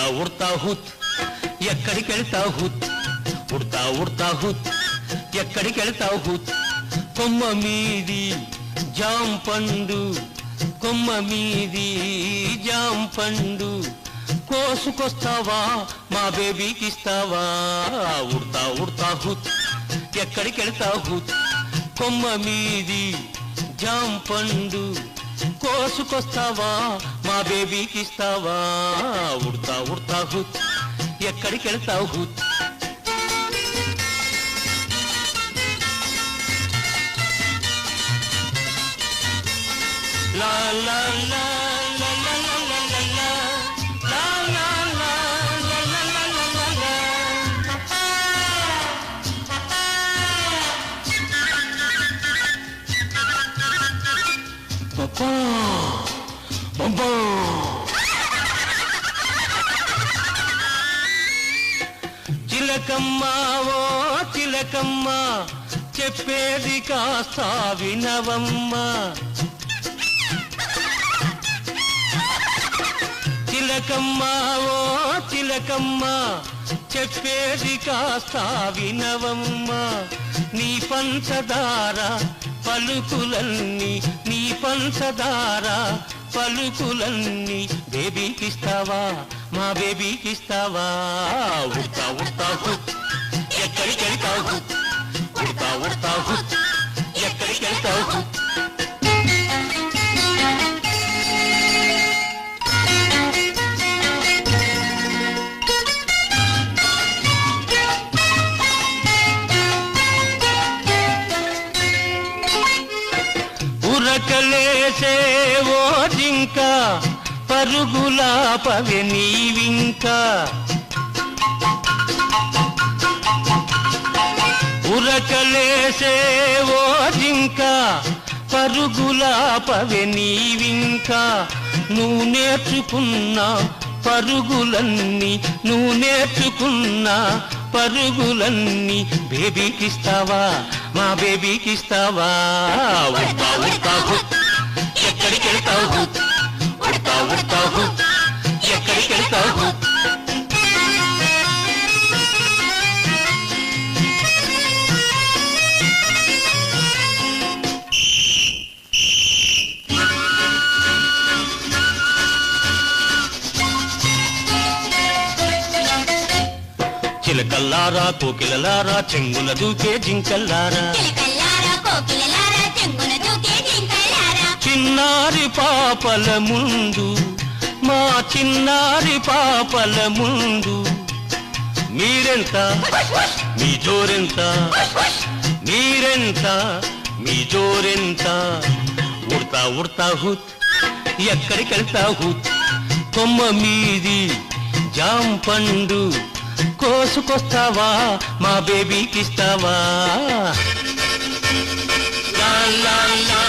ఉడతా ఉడతా హుత్ ఎక్కడికెళ్తావు హుత్ ఉడతా ఉడతా హుత్ ఎక్కడికెళ్తావు హుత్ కొమ్మ మీది జాంపండు కొమ్మ మీది జాంపండు కోసుకొస్తావా మా బేబీకి ఇస్తావా ఉడతా ఉడతా హుత్ ఎక్కడికెళ్తావు హుత్ కొమ్మ మీది జాంపండు కోసుకొస్తావా మా బేబీకి ఇస్తావా ఉడతా ఉడతా హుత్ ఎక్కడికెళ్తావు హుత్ లా లా లా లా లా లా లా లా లా లా లా లా లా లా లా పప్పా పప్పా చిలకమ్మ ఓ చిలకమ్మ చెప్పేది కాస్త వినవమ్మ చిలకమ్మ ఓ చిలకమ్మ చెప్పేది కాస్త వినవమ్మ నీ పంచదార పలుకులన్నీ నీ పంచదార పలుకులన్నీ బేబీకిస్తావా మా బేబీకిస్తావా ఉడతా ఉడతా హుత్ ఎక్కడికెళ్తావు హుత్ ఉడతా ఉడతా హుత్ ఎక్కడికెళ్తావు హుత్ ఉరకలేసే ఓ జింక పరుగులా పవె నీవింకా ఉరకలేసే ఓ జింక పరుగులా పవె నీవింకా నువ్వు నేర్చుకున్న పరుగులన్నీ నువ్వు నేర్చుకున్న పరుగులన్నీ బేబీకిస్తావా మా బేబీకిస్తావా ఉడతా ఉడతా హుత్ ఎక్కడికెళ్తావు హుత్ ఉడతా ఉడతా హుత్ ఎక్కడికెళ్తావు హుత్ చిలకల్లారా కోకిలలారా చెంగున దూకే జింకల్లారా చిన్నారి పాపల ముందు మా చిన్నారి పాపల ముందు మీరెంత మీ జోరెంత మీరెంత మీ జోరెంత ఉడతా ఉడతా హుత్ ఎక్కడికెళ్తావు హుత్ కొమ్మ మీది జాంపండు కోసుకొస్తావా మా బేబీకిస్తావా లా లా లా